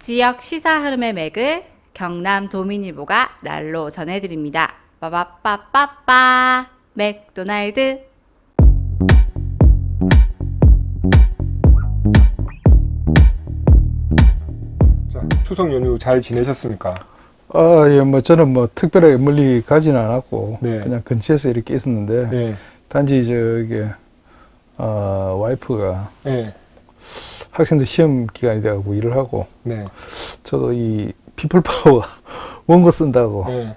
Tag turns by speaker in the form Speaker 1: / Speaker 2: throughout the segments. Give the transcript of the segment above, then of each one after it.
Speaker 1: 지역 시사 흐름의 맥을 경남 도민일보가 날로 전해드립니다. 빠바빠빠빠 맥도날드.
Speaker 2: 자, 추석 연휴 잘 지내셨습니까?
Speaker 3: 예, 저는 특별하게 멀리 가지는 않았고,
Speaker 2: 네.
Speaker 3: 그냥 근처에서 이렇게 있었는데,
Speaker 2: 네.
Speaker 3: 단지 와이프가
Speaker 2: 네.
Speaker 3: 학생들 시험 기간이 돼가고 일을 하고,
Speaker 2: 네.
Speaker 3: 저도 이 피플파워 원고 쓴다고,
Speaker 2: 네.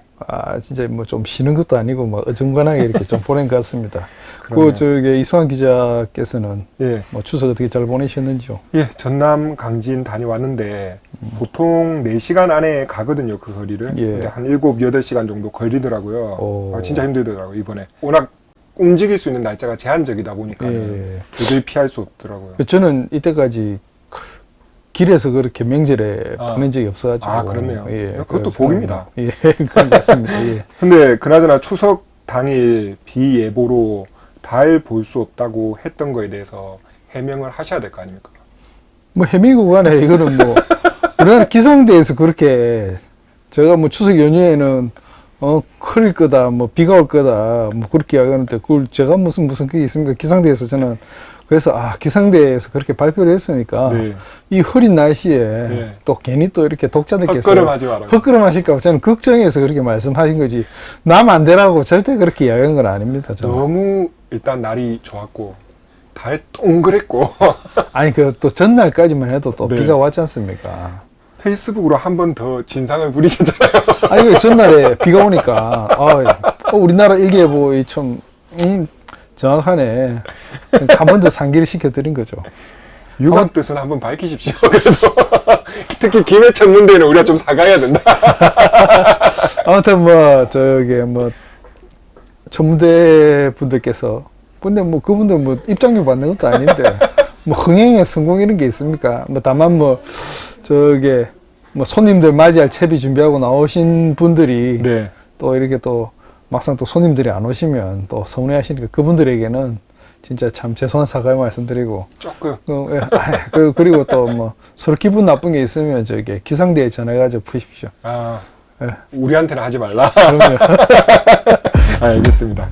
Speaker 3: 진짜 좀 쉬는 것도 아니고, 어중간하게 이렇게 좀 보낸 것 같습니다.
Speaker 2: 그러네요.
Speaker 3: 이수환 기자께서는
Speaker 2: 예.
Speaker 3: 추석 어떻게 잘 보내셨는지요?
Speaker 2: 예, 전남 강진 다녀왔는데 보통 4시간 안에 가거든요, 그 거리를.
Speaker 3: 예.
Speaker 2: 근데 한 7, 8시간 정도 걸리더라고요.
Speaker 3: 오.
Speaker 2: 진짜 힘들더라고요, 이번에. 워낙 움직일 수 있는 날짜가 제한적이다 보니까
Speaker 3: 예.
Speaker 2: 도저히 피할 수 없더라고요.
Speaker 3: 저는 이때까지 길에서 그렇게 명절에
Speaker 2: 아.
Speaker 3: 보낸 적이 없어가지고.
Speaker 2: 아, 그렇네요.
Speaker 3: 예,
Speaker 2: 그것도
Speaker 3: 그래서,
Speaker 2: 복입니다.
Speaker 3: 예, 그런 것 같습니다. 예.
Speaker 2: 근데 그나저나 추석 당일 비 예보로 달 볼 수 없다고 했던 거에 대해서 해명을 하셔야 될 거 아닙니까?
Speaker 3: 해미고 간에 이거는 우리나라 기상대에서 그렇게 제가 추석 연휴에는 흐릴 거다, 비가 올 거다, 그렇게 이야기하는데 그걸 제가 무슨 그게 있습니까? 기상대에서 저는 그래서 기상대에서 그렇게 발표를 했으니까
Speaker 2: 네.
Speaker 3: 이 흐린 날씨에
Speaker 2: 네.
Speaker 3: 또 괜히 또 이렇게 독자들께서
Speaker 2: 헛걸음하지 말아요.
Speaker 3: 헛걸음하실까 저는 걱정해서 그렇게 말씀하신 거지 남 안 되라고 절대 그렇게 이야기한 건 아닙니다. 저는.
Speaker 2: 너무 일단 날이 좋았고 달 동그랬고
Speaker 3: 아니 또 전날까지만 해도 또
Speaker 2: 네.
Speaker 3: 비가 왔지 않습니까?
Speaker 2: 페이스북으로 한 번 더 진상을 부리셨잖아요.
Speaker 3: 아니 전날에 비가 오니까 우리나라 일기예보 참 정확하네. 한 번 더 상기를 시켜드린 거죠.
Speaker 2: 유감 뜻은 한번 밝히십시오. 그래도 특히 김해천 문제는 우리가 좀 사과해야 된다.
Speaker 3: 아무튼 전문대 분들께서 근데 그분들 입장료 받는 것도 아닌데 흥행에 성공 이런 게 있습니까? 다만 손님들 맞이할 채비 준비하고 나오신 분들이
Speaker 2: 네.
Speaker 3: 또 이렇게 또 막상 또 손님들이 안 오시면 또 서운해하시니까 그분들에게는 진짜 참 죄송한 사과의 말씀드리고
Speaker 2: 조금
Speaker 3: 그리고 또 서로 기분 나쁜 게 있으면 기상대에 전화해가지고 푸십시오. 예.
Speaker 2: 우리한테는 하지 말라.
Speaker 3: 그럼요.
Speaker 2: 알겠습니다.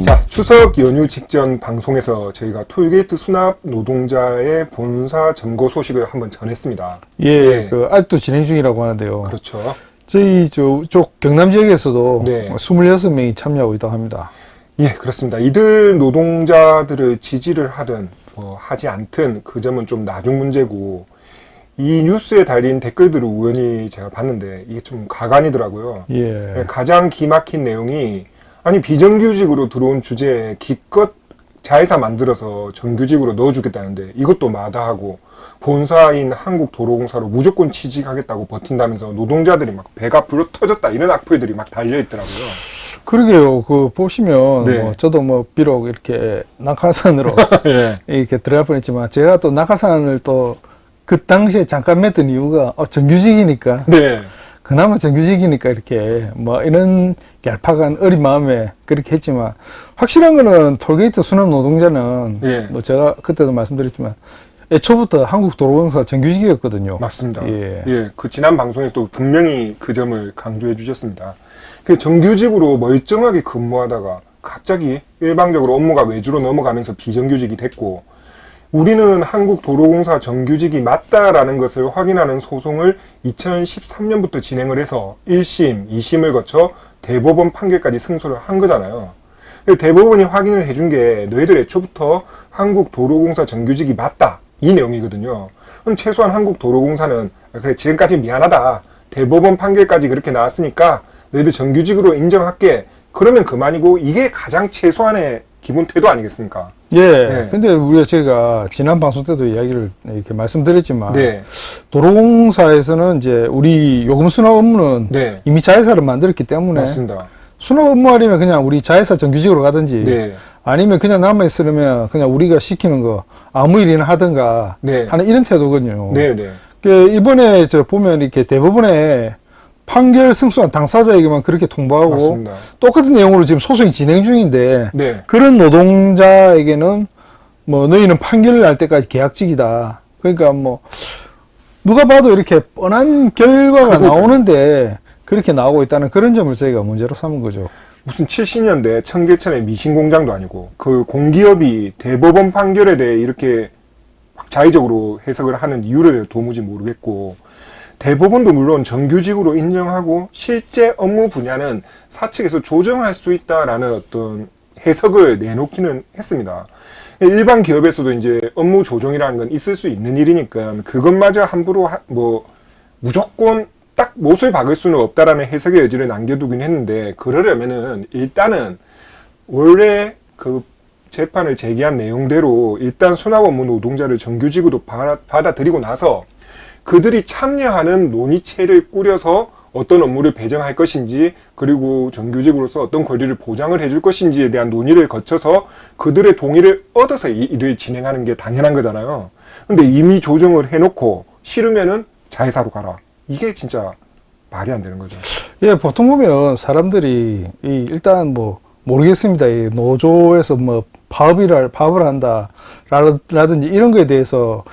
Speaker 2: 자, 추석 연휴 직전 방송에서 저희가 톨게이트 수납 노동자의 본사 점거 소식을 한번 전했습니다.
Speaker 3: 예, 아직도 진행 중이라고 하는데요.
Speaker 2: 그렇죠.
Speaker 3: 저희 쪽 경남 지역에서도
Speaker 2: 네.
Speaker 3: 26명이 참여하고 있다고 합니다.
Speaker 2: 예, 그렇습니다. 이들 노동자들을 지지를 하든 하지 않든 그 점은 좀 나중 문제고 이 뉴스에 달린 댓글들을 우연히 제가 봤는데 이게 좀 가관이더라고요.
Speaker 3: 예.
Speaker 2: 가장 기막힌 내용이 아니 비정규직으로 들어온 주제에 기껏 자회사 만들어서 정규직으로 넣어주겠다는데 이것도 마다하고 본사인 한국도로공사로 무조건 취직하겠다고 버틴다면서 노동자들이 막 배가 불어 터졌다 이런 악플들이 막 달려있더라고요.
Speaker 3: 그러게요. 보시면
Speaker 2: 네.
Speaker 3: 저도 비록 이렇게 낙하산으로
Speaker 2: 예.
Speaker 3: 이렇게 들어갈 뻔했지만 제가 또 낙하산을 또 그 당시에 잠깐 맸던 이유가 정규직이니까
Speaker 2: 네.
Speaker 3: 그나마 정규직이니까 이렇게 이런 얄팍한 어린 마음에 그렇게 했지만 확실한 거는 톨게이트 수납 노동자는
Speaker 2: 예.
Speaker 3: 제가 그때도 말씀드렸지만 애초부터 한국도로공사 정규직이었거든요.
Speaker 2: 맞습니다.
Speaker 3: 예.
Speaker 2: 예. 그 지난 방송에 또 분명히 그 점을 강조해 주셨습니다. 그 정규직으로 멀쩡하게 근무하다가 갑자기 일방적으로 업무가 외주로 넘어가면서 비정규직이 됐고 우리는 한국도로공사 정규직이 맞다라는 것을 확인하는 소송을 2013년부터 진행을 해서 1심, 2심을 거쳐 대법원 판결까지 승소를 한 거잖아요. 대법원이 확인을 해준 게 너희들 애초부터 한국도로공사 정규직이 맞다 이 내용이거든요. 그럼 최소한 한국도로공사는 그래 지금까지 미안하다 대법원 판결까지 그렇게 나왔으니까 너희들 정규직으로 인정할게 그러면 그만이고 이게 가장 최소한의 기본 태도 아니겠습니까?
Speaker 3: 예. 근데 제가 지난 방송 때도 이야기를 이렇게 말씀드렸지만
Speaker 2: 네.
Speaker 3: 도로공사에서는 이제 우리 요금 수납 업무는
Speaker 2: 네.
Speaker 3: 이미 자회사를 만들었기 때문에
Speaker 2: 맞습니다.
Speaker 3: 수납 업무하려면 그냥 우리 자회사 정규직으로 가든지
Speaker 2: 네.
Speaker 3: 아니면 그냥 남아있으려면 그냥 우리가 시키는 거 아무 일이나 하든가
Speaker 2: 네.
Speaker 3: 하는 이런 태도거든요.
Speaker 2: 네, 네.
Speaker 3: 이번에 보면 이렇게 대법원에 판결 승소한 당사자에게만 그렇게 통보하고
Speaker 2: 맞습니다.
Speaker 3: 똑같은 내용으로 지금 소송이 진행 중인데
Speaker 2: 네.
Speaker 3: 그런 노동자에게는 뭐 너희는 판결을 날 때까지 계약직이다. 그러니까 뭐 누가 봐도 이렇게 뻔한 결과가 나오는데 그렇게 나오고 있다는 그런 점을 저희가 문제로 삼은 거죠.
Speaker 2: 무슨 70년대 청계천의 미신공장도 아니고 그 공기업이 대법원 판결에 대해 이렇게 자의적으로 해석을 하는 이유를 도무지 모르겠고, 대법원도 물론 정규직으로 인정하고 실제 업무 분야는 사측에서 조정할 수 있다라는 어떤 해석을 내놓기는 했습니다. 일반 기업에서도 이제 업무 조정이라는 건 있을 수 있는 일이니까 그것마저 함부로 뭐 무조건 딱 못을 박을 수는 없다라는 해석의 여지를 남겨두긴 했는데, 그러려면은 일단은 원래 그 재판을 제기한 내용대로 일단 수납업무 노동자를 정규직으로 받아들이고 나서 그들이 참여하는 논의체를 꾸려서 어떤 업무를 배정할 것인지, 그리고 정규직으로서 어떤 권리를 보장을 해줄 것인지에 대한 논의를 거쳐서 그들의 동의를 얻어서 이 일을 진행하는 게 당연한 거잖아요. 근데 이미 조정을 해놓고 싫으면은 자회사로 가라. 이게 진짜 말이 안 되는 거죠.
Speaker 3: 예, 보통 보면 사람들이 일단 뭐 모르겠습니다. 이 노조에서 뭐 파업을 한다 라든지 이런 거에 대해서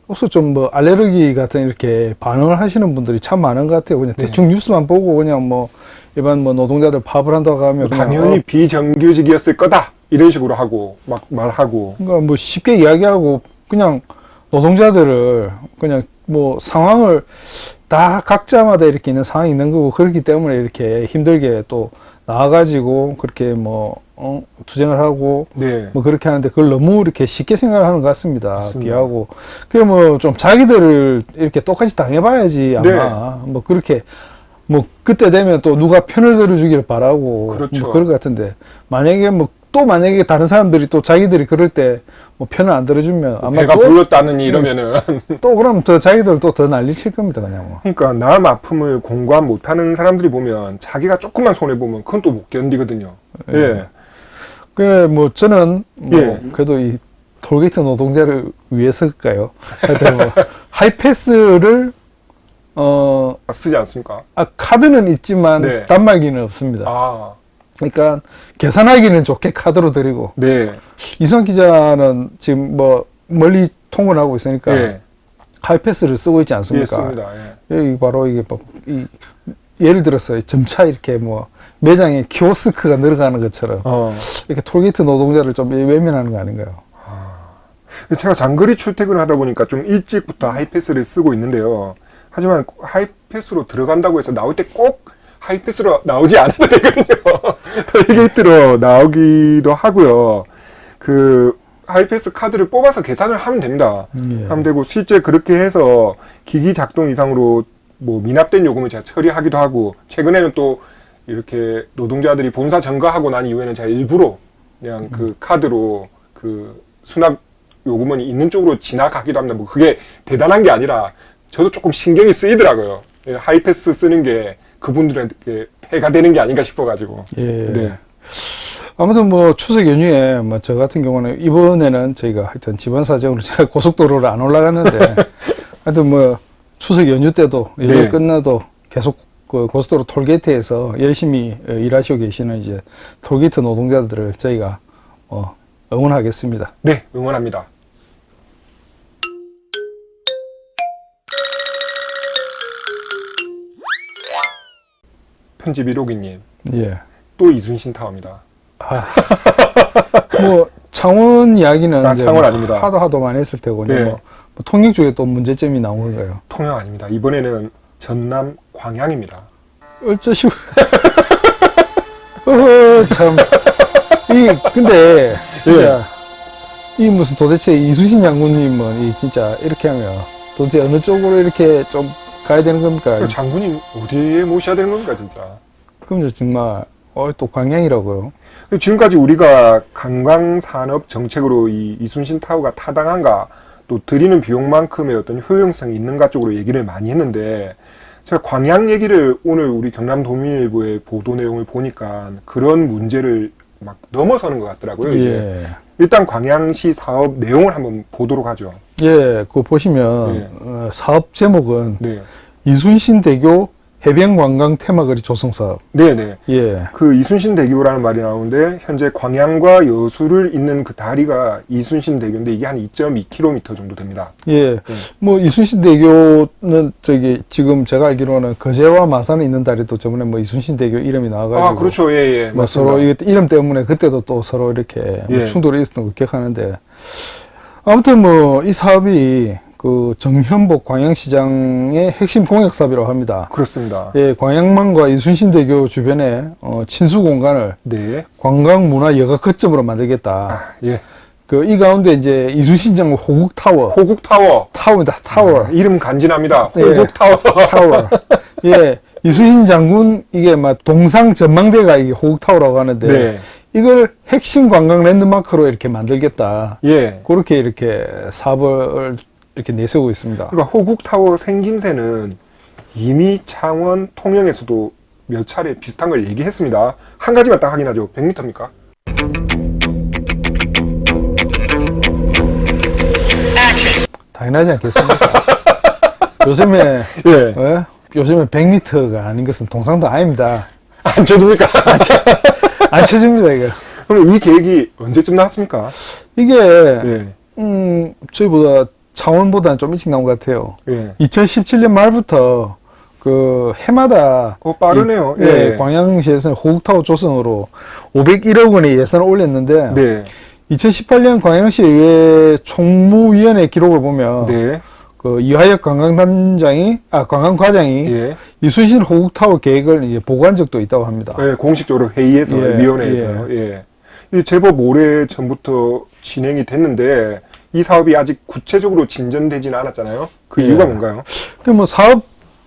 Speaker 3: 혹시 좀 뭐 알레르기 같은 이렇게 반응을 하시는 분들이 참 많은 것 같아요. 그냥 대충 뉴스만 보고 그냥 뭐 일반 뭐 노동자들 파업을 한다고 하면 그냥
Speaker 2: 당연히 비정규직이었을 거다 이런 식으로 하고 막 말하고.
Speaker 3: 그러니까 뭐 쉽게 이야기하고 그냥 노동자들을 그냥 뭐 상황을 다 각자마다 이렇게 있는 상황이 있는 거고, 그렇기 때문에 이렇게 힘들게 또 나와가지고 그렇게 뭐 투쟁을 하고
Speaker 2: 네.
Speaker 3: 뭐 그렇게 하는데 그걸 너무 이렇게 쉽게 생각하는 것 같습니다.
Speaker 2: 맞습니다.
Speaker 3: 비하고 그게 뭐 좀 자기들을 이렇게 똑같이 당해봐야지 아마 뭐 그렇게 뭐 그때 되면 또 누가 편을 들어주기를 바라고
Speaker 2: 그렇죠.
Speaker 3: 뭐 그럴 것 같은데, 만약에 뭐 또 만약에 다른 사람들이 또 자기들이 그럴 때 뭐 편을 안 들어주면 아마
Speaker 2: 배가 불렀다느니 이러면은
Speaker 3: 또 그럼 더 자기들 또 더 난리 칠 겁니다 그냥 뭐.
Speaker 2: 그러니까 남 아픔을 공감 못하는 사람들이 보면 자기가 조금만 손해 보면 그건 또 못 견디거든요. 예.
Speaker 3: 그 뭐 저는 뭐
Speaker 2: 예.
Speaker 3: 그래도 이 톨게이트 노동자를 위해서일까요? 하여튼 뭐 하이패스를
Speaker 2: 쓰지 않습니까?
Speaker 3: 카드는 있지만
Speaker 2: 네.
Speaker 3: 단말기는 없습니다.
Speaker 2: 아,
Speaker 3: 그러니까 계산하기는 좋게 카드로 드리고,
Speaker 2: 네.
Speaker 3: 이수환 기자는 지금 뭐 멀리 통근을 하고 있으니까
Speaker 2: 예.
Speaker 3: 하이패스를 쓰고 있지
Speaker 2: 예,
Speaker 3: 않습니까?
Speaker 2: 씁니다. 예.
Speaker 3: 여기 바로 이게 뭐 예를 들어서 점차 이렇게 뭐 매장에 키오스크가 늘어가는 것처럼 이렇게 톨게이트 노동자를 좀 외면하는 거 아닌가요?
Speaker 2: 제가 장거리 출퇴근을 하다 보니까 좀 일찍부터 하이패스를 쓰고 있는데요. 하지만 하이패스로 들어간다고 해서 나올 때 꼭 하이패스로 나오지 않아도 되거든요. 톨게이트로 나오기도 하고요. 그 하이패스 카드를 뽑아서 계산을 하면 됩니다.
Speaker 3: 예.
Speaker 2: 하면 되고, 실제 그렇게 해서 기기 작동 이상으로 뭐 미납된 요금을 제가 처리하기도 하고, 최근에는 또 이렇게 노동자들이 본사 전가하고 난 이후에는 제가 일부러 그냥 그 카드로 그 수납 요금원이 있는 쪽으로 지나가기도 합니다. 뭐 그게 대단한 게 아니라 저도 조금 신경이 쓰이더라고요. 예, 하이패스 쓰는 게 그분들한테 폐가 되는 게 아닌가 싶어가지고.
Speaker 3: 예.
Speaker 2: 네.
Speaker 3: 아무튼 뭐 추석 연휴에 뭐 저 같은 경우는 이번에는 저희가 하여튼 집안 사정으로 제가 고속도로를 안 올라갔는데 하여튼 뭐 추석 연휴 때도 일을
Speaker 2: 네.
Speaker 3: 끝나도 계속 그 고속도로 톨게이트에서 열심히 일하시고 계시는 이제 톨게이트 노동자들을 저희가 응원하겠습니다.
Speaker 2: 네, 응원합니다. 편집 1호기님,
Speaker 3: 예.
Speaker 2: 또 이순신 타워입니다.
Speaker 3: 뭐 창원 이야기는 이제
Speaker 2: 창원
Speaker 3: 뭐
Speaker 2: 아닙니다.
Speaker 3: 하도 많이 했을 테고
Speaker 2: 네.
Speaker 3: 뭐 통역 쪽에 또 문제점이 나온 건가요?
Speaker 2: 통영 아닙니다. 이번에는 전남 광양입니다.
Speaker 3: 어쩌시고 참 근데 진짜 이 무슨 도대체 이순신 장군님은 이 진짜 이렇게 하면 도대체 어느 쪽으로 이렇게 좀 가야 되는 겁니까?
Speaker 2: 장군님 어디에 모셔야 되는 겁니까, 진짜?
Speaker 3: 그럼 정말 또 광양이라고요.
Speaker 2: 지금까지 우리가 관광산업 정책으로 이 이순신 타워가 타당한가, 또 들이는 비용만큼의 어떤 효용성이 있는가 쪽으로 얘기를 많이 했는데, 제가 광양 얘기를 오늘 우리 경남도민일보의 보도 내용을 보니까 그런 문제를 막 넘어서는 것 같더라고요. 이제
Speaker 3: 예.
Speaker 2: 일단 광양시 사업 내용을 한번 보도록 하죠.
Speaker 3: 예, 그거 보시면
Speaker 2: 예.
Speaker 3: 사업 제목은
Speaker 2: 네.
Speaker 3: 이순신 대교 해변 관광 테마거리 조성 사업.
Speaker 2: 네네.
Speaker 3: 예.
Speaker 2: 그 이순신 대교라는 말이 나오는데 현재 광양과 여수를 잇는 그 다리가 이순신 대교인데 이게 한 2.2km 정도 됩니다.
Speaker 3: 예. 뭐 이순신 대교는 저기 지금 제가 알기로는 거제와 마산에 있는 다리도 저번에 뭐 이순신 대교 이름이 나와가지고.
Speaker 2: 아, 그렇죠. 예, 예.
Speaker 3: 뭐
Speaker 2: 맞습니다.
Speaker 3: 서로 이름 때문에 그때도 또 서로 이렇게 뭐
Speaker 2: 예.
Speaker 3: 충돌이 있었던 걸 기억하는데 아무튼 뭐 이 사업이 그 정현복 광양시장의 핵심 공약 사업이라고 합니다.
Speaker 2: 그렇습니다.
Speaker 3: 예, 광양만과 이순신대교 주변에 친수 공간을
Speaker 2: 네.
Speaker 3: 관광 문화 여가 거점으로 만들겠다.
Speaker 2: 아, 예.
Speaker 3: 그 이 가운데 이제 이순신장 호국 타워,
Speaker 2: 호국타워.
Speaker 3: 타워입니다. 타워,
Speaker 2: 이름 간지납니다.
Speaker 3: 예.
Speaker 2: 호국타워.
Speaker 3: 타워. 예, 이순신 장군 이게 막 동상 전망대가 이게 호국 타워라고 하는데
Speaker 2: 네.
Speaker 3: 이걸 핵심 관광 랜드마크로 이렇게 만들겠다.
Speaker 2: 예.
Speaker 3: 그렇게 이렇게 사업을 이렇게 내세우고 있습니다.
Speaker 2: 그러니까 호국타워 생김새는 이미 창원 통영에서도 몇 차례 비슷한 걸 얘기했습니다. 한 가지만 딱 확인하죠. 100m입니까?
Speaker 3: 당연하지 않겠습니까? 요즘에
Speaker 2: 예.
Speaker 3: 요즘에 100m가 아닌 것은 동상도 아닙니다.
Speaker 2: 안 쳐집니까?
Speaker 3: 안 쳐집니다 이거.
Speaker 2: 그럼 이 계획이 언제쯤 나왔습니까?
Speaker 3: 이게
Speaker 2: 예.
Speaker 3: 저희보다 창원보다는 좀 일찍 나온 것 같아요.
Speaker 2: 예.
Speaker 3: 2017년 말부터 그 해마다
Speaker 2: 빠르네요.
Speaker 3: 예, 광양시에서는 호국타워 조성으로 501억 원의 예산을 올렸는데
Speaker 2: 네.
Speaker 3: 2018년 광양시의회 총무위원회 기록을 보면
Speaker 2: 네.
Speaker 3: 그 이화혁 관광과장이
Speaker 2: 예.
Speaker 3: 이순신 호국타워 계획을 이제 보고한 적도 있다고 합니다.
Speaker 2: 예, 공식적으로 회의에서,
Speaker 3: 예,
Speaker 2: 위원회에서요. 예. 이 제법 오래 전부터 진행이 됐는데 이 사업이 아직 구체적으로 진전되지는 않았잖아요. 그
Speaker 3: 예.
Speaker 2: 이유가 뭔가요?
Speaker 3: 그 뭐 사업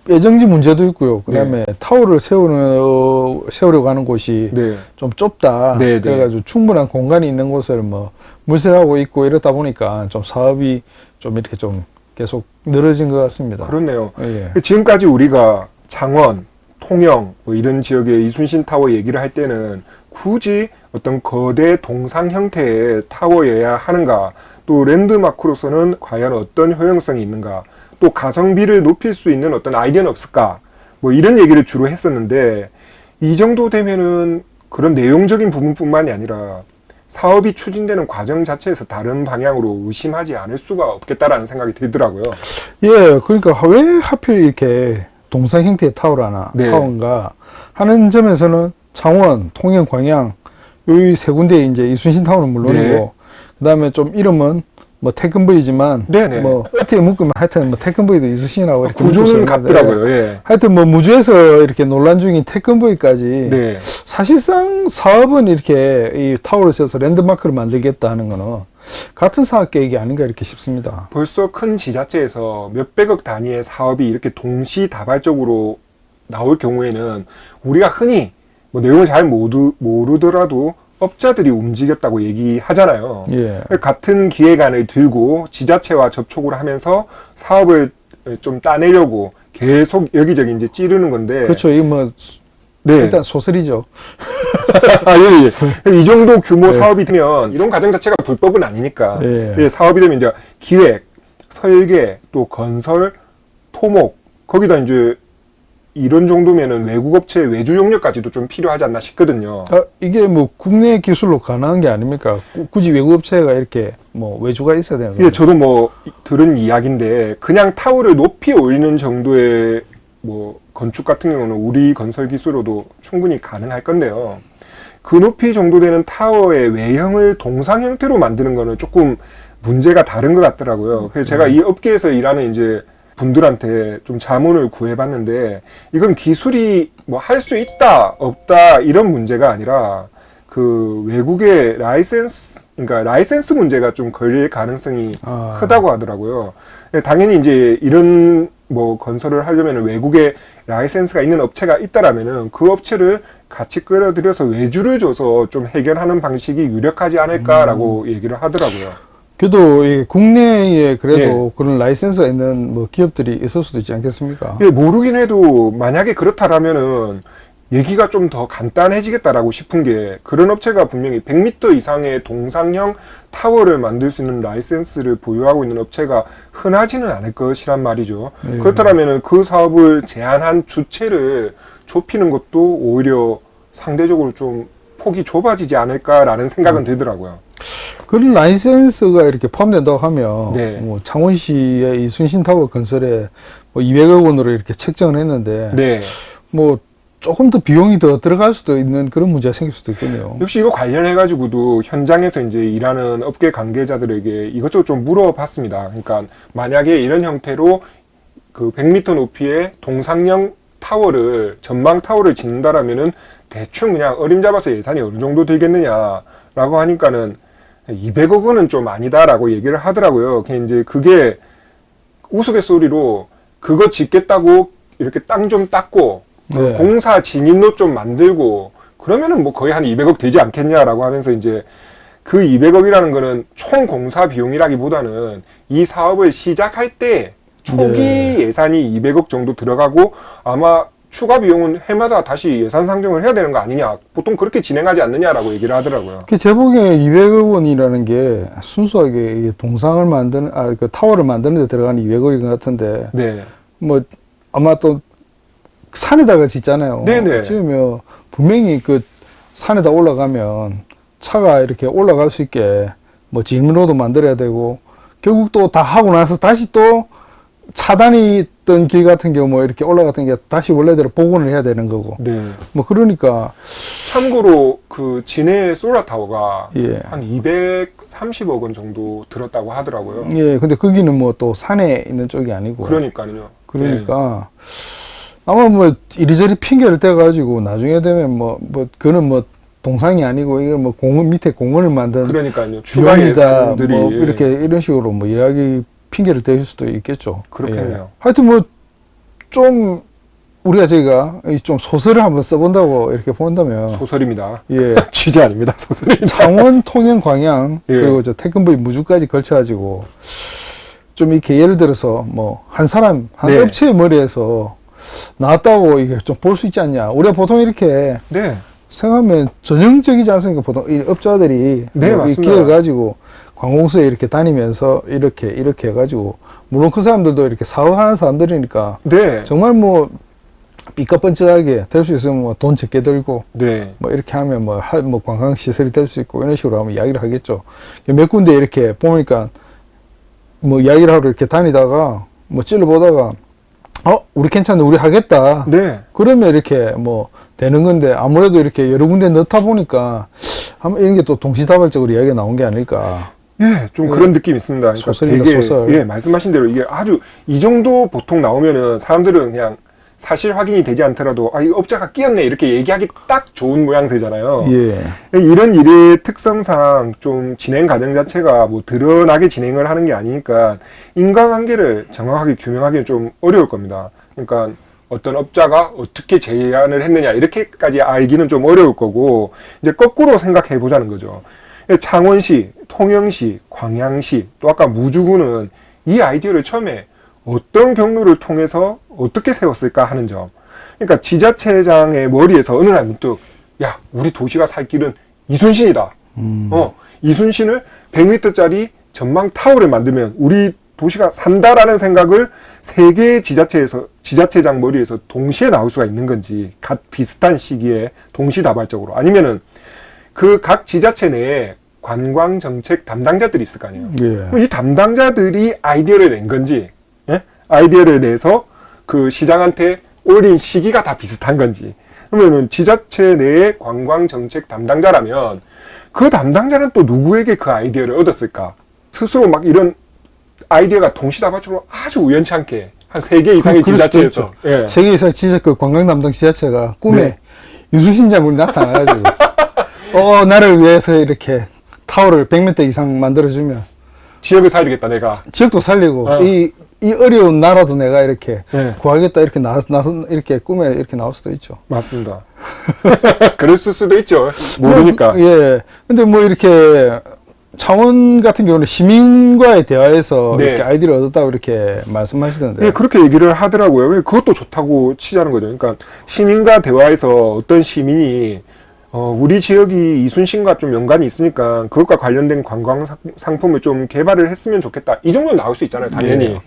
Speaker 3: 예정지 문제도 있고요. 그다음에 타워를 세우려고 하는 곳이
Speaker 2: 네.
Speaker 3: 좀 좁다.
Speaker 2: 네, 네.
Speaker 3: 그래가지고 충분한 공간이 있는 곳을 뭐 물색하고 있고 이러다 보니까 좀 사업이 좀 이렇게 좀 계속 늘어진 것 같습니다.
Speaker 2: 그렇네요.
Speaker 3: 예.
Speaker 2: 지금까지 우리가 장원, 통영 뭐 이런 지역의 이순신 타워 얘기를 할 때는 굳이 어떤 거대 동상 형태의 타워여야 하는가, 또 랜드마크로서는 과연 어떤 효용성이 있는가, 또 가성비를 높일 수 있는 어떤 아이디어는 없을까, 뭐 이런 얘기를 주로 했었는데 이 정도 되면은 그런 내용적인 부분뿐만이 아니라 사업이 추진되는 과정 자체에서 다른 방향으로 의심하지 않을 수가 없겠다라는 생각이 들더라고요.
Speaker 3: 예, 그러니까 왜 하필 이렇게 동상 형태의 타워라나
Speaker 2: 네.
Speaker 3: 타워인가 하는 점에서는 창원, 통영, 광양 이 세 군데 이제 이순신 타워는 물론이고
Speaker 2: 네.
Speaker 3: 그다음에 좀 이름은 뭐 태권브이지만
Speaker 2: 네네.
Speaker 3: 뭐 어떻게 묶으면 하여튼 뭐 태권브이도 이순신이라고 이렇게
Speaker 2: 구조는
Speaker 3: 묶을 수 있는데
Speaker 2: 같더라고요. 예.
Speaker 3: 하여튼 뭐 무주에서 이렇게 논란 중인 태권브이까지
Speaker 2: 네.
Speaker 3: 사실상 사업은 이렇게 이 타워를 세워서 랜드마크를 만들겠다 하는 거는 같은 사업 계획이 아닌가 이렇게 싶습니다.
Speaker 2: 벌써 큰 지자체에서 몇백억 단위의 사업이 이렇게 동시다발적으로 나올 경우에는 우리가 흔히 뭐 내용을 잘 모르더라도 업자들이 움직였다고 얘기하잖아요.
Speaker 3: 예.
Speaker 2: 같은 기획안을 들고 지자체와 접촉을 하면서 사업을 좀 따내려고 계속 여기저기 이제 찌르는 건데.
Speaker 3: 그렇죠. 이거 뭐
Speaker 2: 네.
Speaker 3: 일단 소설이죠.
Speaker 2: 아, 예, 예. 이 정도 규모
Speaker 3: 예.
Speaker 2: 사업이 되면 이런 과정 자체가 불법은 아니니까.
Speaker 3: 예.
Speaker 2: 예, 사업이 되면 이제 기획, 설계, 또 건설, 토목, 거기다 이제 이런 정도면은 외국 업체의 외주 용역까지도 좀 필요하지 않나 싶거든요.
Speaker 3: 아, 이게 뭐 국내 기술로 가능한 게 아닙니까? 굳이 외국 업체가 이렇게 뭐 외주가 있어야 되는 거예요.
Speaker 2: 예, 저도 뭐 들은 이야기인데 그냥 타워를 높이 올리는 정도의 뭐 건축 같은 경우는 우리 건설 기술로도 충분히 가능할 건데요. 그 높이 정도 되는 타워의 외형을 동상 형태로 만드는 거는 조금 문제가 다른 것 같더라고요. 그래서 제가 이 업계에서 일하는 이제 분들한테 좀 자문을 구해봤는데 이건 기술이 뭐 할 수 있다 없다 이런 문제가 아니라 그 외국의 그러니까 라이센스 문제가 좀 걸릴 가능성이 크다고 하더라고요. 당연히 이제 이런 뭐 건설을 하려면 외국에 라이센스가 있는 업체가 있다라면은 그 업체를 같이 끌어들여서 외주를 줘서 좀 해결하는 방식이 유력하지 않을까라고 얘기를 하더라고요.
Speaker 3: 그래도 이 국내에 그래도 그런 라이센스가 있는 뭐 기업들이 있을 수도 있지 않겠습니까?
Speaker 2: 예, 모르긴 해도 만약에 그렇다라면은 얘기가 좀 더 간단해지겠다라고 싶은 게 그런 업체가 분명히 100m 이상의 동상형 타워를 만들 수 있는 라이센스를 보유하고 있는 업체가 흔하지는 않을 것이란 말이죠. 그렇다면 그 사업을 제한한 주체를 좁히는 것도 오히려 상대적으로 좀 폭이 좁아지지 않을까라는 생각은 들더라고요.
Speaker 3: 그런 라이센스가 이렇게 포함된다고 하면
Speaker 2: 네.
Speaker 3: 뭐 창원시의 이순신 타워 건설에 뭐 200억 원으로 이렇게 책정을 했는데
Speaker 2: 네.
Speaker 3: 뭐 조금 더 비용이 더 들어갈 수도 있는 그런 문제가 생길 수도 있겠네요.
Speaker 2: 역시 이거 관련해가지고도 현장에서 이제 일하는 업계 관계자들에게 이것저것 좀 물어봤습니다. 그러니까 만약에 이런 형태로 그 100m 높이의 동상형 타워를, 전망 타워를 짓는다라면은 대충 그냥 어림잡아서 예산이 어느 정도 들겠느냐라고 하니까는 200억 원은 좀 아니다라고 얘기를 하더라고요. 이제 그게 우스갯소리로 그거 짓겠다고 이렇게 땅 좀 닦고
Speaker 3: 네.
Speaker 2: 공사 진입로 좀 만들고 그러면은 뭐 거의 한 200억 되지 않겠냐라고 하면서 이제 그 200억이라는 거는 총 공사 비용이라기보다는 이 사업을 시작할 때 초기
Speaker 3: 네.
Speaker 2: 예산이 200억 정도 들어가고 아마 추가 비용은 해마다 다시 예산 상정을 해야 되는 거 아니냐. 보통 그렇게 진행하지 않느냐라고 얘기를 하더라고요.
Speaker 3: 제 보기에 200억 원이라는 게 순수하게 이게 동상을 만드는, 그 타워를 만드는 데 들어가는 200억인 것 같은데,
Speaker 2: 네.
Speaker 3: 뭐, 아마 또 산에다가 짓잖아요.
Speaker 2: 네네.
Speaker 3: 지으면 분명히 그 산에다 올라가면 차가 이렇게 올라갈 수 있게 뭐 진로도 만들어야 되고, 결국 또 다 하고 나서 다시 또 차단이 있던 길 같은 경우 뭐 이렇게 올라갔던 게 다시 원래대로 복원을 해야 되는 거고.
Speaker 2: 네.
Speaker 3: 뭐 그러니까
Speaker 2: 참고로 그 진해 솔라타워가
Speaker 3: 예.
Speaker 2: 한 230억 원 정도 들었다고 하더라고요.
Speaker 3: 예, 근데 거기는 뭐 또 산에 있는 쪽이 아니고.
Speaker 2: 그러니까요.
Speaker 3: 그러니까 아마 뭐 이리저리 핑계를 대가지고 나중에 되면 뭐 그거는 뭐 동상이 아니고 이거 뭐 공원 밑에 공원을 만든
Speaker 2: 그러니까요. 추가
Speaker 3: 비용이다
Speaker 2: 예산들이
Speaker 3: 뭐 이렇게 이런 식으로 뭐 이야기 핑계를 댈 수도 있겠죠.
Speaker 2: 그렇겠네요.
Speaker 3: 예. 하여튼 뭐 좀 우리가 저희가 좀 소설을 한번 써본다고 이렇게 본다면
Speaker 2: 소설입니다.
Speaker 3: 예.
Speaker 2: 취재 아닙니다. 소설입니다.
Speaker 3: 창원, 통영, 광양
Speaker 2: 예.
Speaker 3: 그리고 저 태권부의 무주까지 걸쳐가지고 좀 이렇게 예를 들어서 뭐 한 사람 한
Speaker 2: 네.
Speaker 3: 업체의 머리에서 나왔다고 이게 좀 볼 수 있지 않냐. 우리가 보통 이렇게
Speaker 2: 네.
Speaker 3: 생각하면 전형적이지 않습니까? 보통 이 업자들이
Speaker 2: 네,
Speaker 3: 뭐
Speaker 2: 맞습니다.
Speaker 3: 기회를 가지고 관공서에 이렇게 다니면서 이렇게 해가지고 물론 그 사람들도 이렇게 사업하는 사람들이니까
Speaker 2: 네.
Speaker 3: 정말 뭐 삐까뻔쩍하게 될 수 있으면 뭐 돈 적게 들고
Speaker 2: 네.
Speaker 3: 뭐 이렇게 하면 뭐 관광 시설이 될 수 있고 이런 식으로 하면 이야기를 하겠죠. 몇 군데 이렇게 보니까 뭐 이야기를 하러 이렇게 다니다가 뭐 찔러보다가 우리 괜찮네, 우리 하겠다.
Speaker 2: 네.
Speaker 3: 그러면 이렇게 뭐 되는 건데 아무래도 이렇게 여러 군데 넣다 보니까 아마 이런 게 또 동시다발적으로 이야기가 나온 게 아닐까.
Speaker 2: 예, 좀 그런 느낌이 있습니다. 그러니까
Speaker 3: 소설이다,
Speaker 2: 되게,
Speaker 3: 소설.
Speaker 2: 예, 말씀하신 대로 이게 아주 이 정도 보통 나오면은 사람들은 그냥 사실 확인이 되지 않더라도 이 업자가 끼었네 이렇게 얘기하기 딱 좋은 모양새잖아요.
Speaker 3: 예.
Speaker 2: 이런 일의 특성상 좀 진행 과정 자체가 뭐 드러나게 진행을 하는 게 아니니까 인과관계를 정확하게 규명하기는 좀 어려울 겁니다. 그러니까 어떤 업자가 어떻게 제안을 했느냐 이렇게까지 알기는 좀 어려울 거고 이제 거꾸로 생각해 보자는 거죠. 창원시, 통영시, 광양시 또 아까 무주구는 이 아이디어를 처음에 어떤 경로를 통해서 어떻게 세웠을까 하는 점. 그러니까 지자체장의 머리에서 어느 날 문득 야, 우리 도시가 살 길은 이순신이다. 이순신을 100m짜리 전망 타워를 만들면 우리 도시가 산다라는 생각을 세 개의 지자체장 머리에서 동시에 나올 수가 있는 건지, 비슷한 시기에 동시다발적으로. 아니면은 그 각 지자체 내에 관광정책 담당자들이 있을 거 아니에요.
Speaker 3: 예.
Speaker 2: 이 담당자들이 아이디어를 낸 건지, 예? 아이디어를 내서 그 시장한테 올린 시기가 다 비슷한 건지. 그러면은 지자체 내의 관광정책 담당자라면 그 담당자는 또 누구에게 그 아이디어를 얻었을까? 스스로 막 이런 아이디어가 동시다발적으로 아주 우연치 않게 한 3개 이상의 지자체에서. 예.
Speaker 3: 세계 이상 그 관광 담당 지자체가 꿈에
Speaker 2: 네.
Speaker 3: 유순신 장군이 나타나가지고 나를 위해서 이렇게 타워를 100m 이상 만들어주면
Speaker 2: 지역을 살리겠다, 내가.
Speaker 3: 지역도 살리고
Speaker 2: 어.
Speaker 3: 이 어려운 나라도 내가 이렇게
Speaker 2: 네.
Speaker 3: 구하겠다 이렇게 나서 이렇게 꿈에 이렇게 나올 수도 있죠.
Speaker 2: 맞습니다. 그랬을 수도 있죠. 모르니까.
Speaker 3: 예. 근데 뭐 이렇게 창원 같은 경우는 시민과의 대화에서
Speaker 2: 네.
Speaker 3: 이렇게 아이디어를 얻었다고 이렇게 말씀하시던데.
Speaker 2: 예, 그렇게 얘기를 하더라고요. 그것도 좋다고 치자는 거죠. 그러니까 시민과 대화에서 어떤 시민이 우리 지역이 이순신과 좀 연관이 있으니까 그것과 관련된 관광 상품을 좀 개발을 했으면 좋겠다. 이 정도는 나올 수 있잖아요, 당연히.
Speaker 3: 예.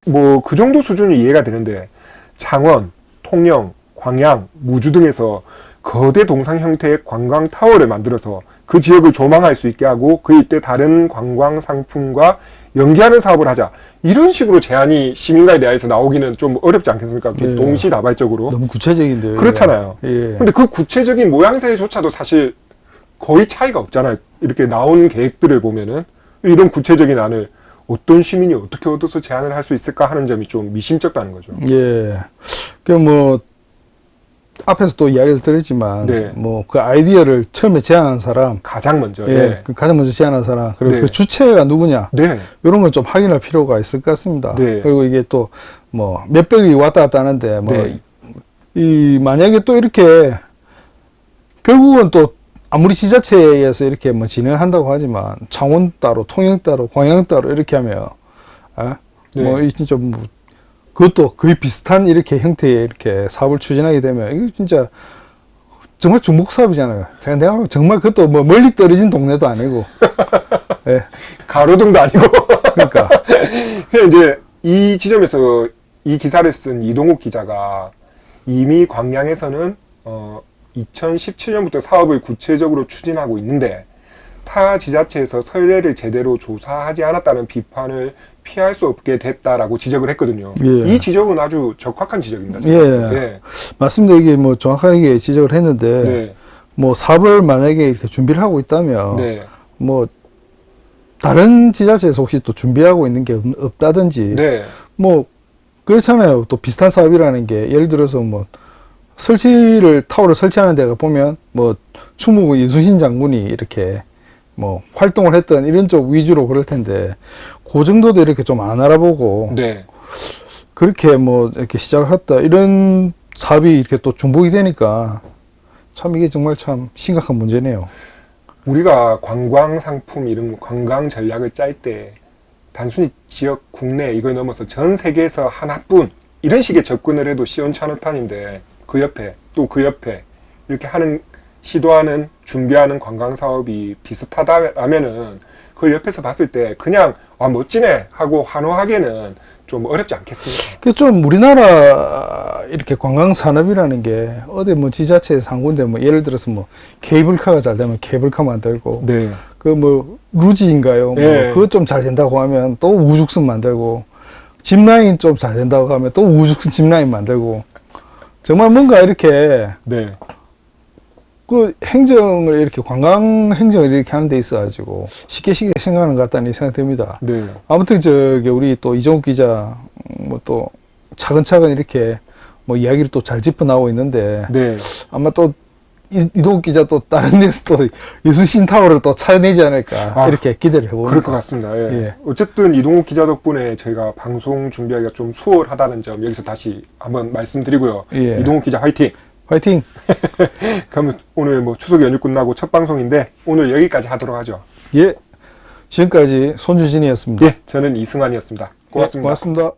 Speaker 2: 뭐 그 정도 수준은 이해가 되는데 창원, 통영, 광양, 무주 등에서 거대 동상 형태의 관광 타워를 만들어서 그 지역을 조망할 수 있게 하고 그 이때 다른 관광 상품과 연계하는 사업을 하자. 이런 식으로 제안이 시민과의 대화에서 나오기는 좀 어렵지 않겠습니까?
Speaker 3: 네.
Speaker 2: 동시다발적으로.
Speaker 3: 너무 구체적인데요.
Speaker 2: 그렇잖아요.
Speaker 3: 예.
Speaker 2: 근데 그 구체적인 모양새조차도 사실 거의 차이가 없잖아요. 이렇게 나온 계획들을 보면은 이런 구체적인 안을 어떤 시민이 어떻게 얻어서 제안을 할 수 있을까 하는 점이 좀 미심쩍다는 거죠.
Speaker 3: 예. 그 뭐 앞에서 또 이야기를 드렸지만
Speaker 2: 네.
Speaker 3: 뭐 그 아이디어를 처음에 제안한 사람,
Speaker 2: 가장 먼저.
Speaker 3: 예,
Speaker 2: 네.
Speaker 3: 그 가장 먼저 제안한 사람, 그리고
Speaker 2: 네.
Speaker 3: 그 주체가 누구냐,
Speaker 2: 네.
Speaker 3: 이런 걸 좀 확인할 필요가 있을 것 같습니다.
Speaker 2: 네.
Speaker 3: 그리고 이게 또 뭐 몇백이 왔다 갔다 하는데 뭐
Speaker 2: 네.
Speaker 3: 이 만약에 또 이렇게 결국은 또 아무리 지자체에서 이렇게 뭐 진행을 한다고 하지만 창원 따로, 통영 따로, 광양 따로 이렇게 하면
Speaker 2: 네.
Speaker 3: 뭐 이 진짜 뭐 그것도 거의 비슷한 이렇게 형태의 이렇게 사업을 추진하게 되면 이거 진짜 정말 중복 사업이잖아요. 제가 내가 정말 그것도 뭐 멀리 떨어진 동네도 아니고, 예,
Speaker 2: 가로등도 아니고.
Speaker 3: 그러니까
Speaker 2: 그냥 이제 이 지점에서 이 기사를 쓴 이동욱 기자가 이미 광양에서는 2017년부터 사업을 구체적으로 추진하고 있는데 타 지자체에서 선례를 제대로 조사하지 않았다는 비판을 피할 수 없게 됐다라고 지적을 했거든요.
Speaker 3: 예.
Speaker 2: 이 지적은 아주 적확한 지적입니다. 제가
Speaker 3: 예.
Speaker 2: 봤을 때. 예.
Speaker 3: 맞습니다. 이게 뭐 정확하게 지적을 했는데
Speaker 2: 네.
Speaker 3: 뭐 사업을 만약에 이렇게 준비를 하고 있다면
Speaker 2: 네.
Speaker 3: 뭐 다른 지자체에서 혹시 또 준비하고 있는 게 없다든지
Speaker 2: 네.
Speaker 3: 뭐 그렇잖아요. 또 비슷한 사업이라는 게 예를 들어서 뭐 타워를 설치하는 데가 보면 뭐 충무고 이순신 장군이 이렇게 뭐 활동을 했던 이런 쪽 위주로 그럴 텐데 그 정도도 이렇게 좀 안 알아보고
Speaker 2: 네.
Speaker 3: 그렇게 뭐 이렇게 시작을 했다 이런 사업이 이렇게 또 중복이 되니까 참 이게 정말 참 심각한 문제네요.
Speaker 2: 우리가 관광 상품 이런 관광 전략을 짤 때 단순히 지역 국내 이걸 넘어서 전 세계에서 하나뿐 이런 식의 접근을 해도 시원찮을판인데 그 옆에 또 그 옆에 이렇게 하는 시도하는 준비하는 관광 사업이 비슷하다라면은 그걸 옆에서 봤을 때 그냥 멋지네 하고 환호하기는 좀 어렵지 않겠습니까?
Speaker 3: 그 좀 우리나라 이렇게 관광 산업이라는 게 어디 뭐 지자체 상군데 뭐 예를 들어서 뭐 케이블카가 잘 되면 케이블카 만들고
Speaker 2: 네.
Speaker 3: 그 뭐 루지인가요?
Speaker 2: 네.
Speaker 3: 뭐 그거 좀 잘 된다고 하면 또 우죽순 만들고 짚라인 좀 잘 된다고 하면 또 우죽순 짚라인 만들고 정말 뭔가 이렇게
Speaker 2: 네.
Speaker 3: 그 행정을 이렇게 관광 행정을 이렇게 하는 데 있어 가지고 쉽게 생각하는 것 같다는 생각이 듭니다.
Speaker 2: 네.
Speaker 3: 아무튼 우리 또 이종욱 기자 뭐 또 차근차근 이렇게 뭐 이야기를 또 잘 짚어 나오고 있는데
Speaker 2: 네.
Speaker 3: 아마 또 이동욱 기자 또 다른 데서 또 이순신 타워를 또 찾아내지 않을까 이렇게 기대를 해봅니다.
Speaker 2: 그럴 것 같습니다. 예.
Speaker 3: 예.
Speaker 2: 어쨌든 이동욱 기자 덕분에 저희가 방송 준비하기가 좀 수월하다는 점 여기서 다시 한번 말씀드리고요.
Speaker 3: 예.
Speaker 2: 이동욱 기자 화이팅!
Speaker 3: 화이팅!
Speaker 2: 그러면 오늘 뭐 추석 연휴 끝나고 첫 방송인데 오늘 여기까지 하도록 하죠.
Speaker 3: 예. 지금까지 손주진이었습니다.
Speaker 2: 예, 저는 이승환이었습니다. 고맙습니다.
Speaker 3: 예, 고맙습니다.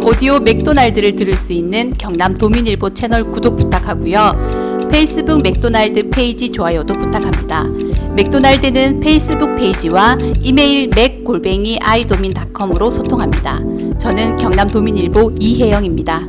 Speaker 1: 오디오 맥도날드를 들을 수 있는 경남 도민일보 채널 구독 부탁하고요. 페이스북 맥도날드 페이지 좋아요도 부탁합니다. 맥도날드는 페이스북 페이지와 이메일 mac@idomin.com으로 소통합니다. 저는 경남 도민일보 이혜영입니다.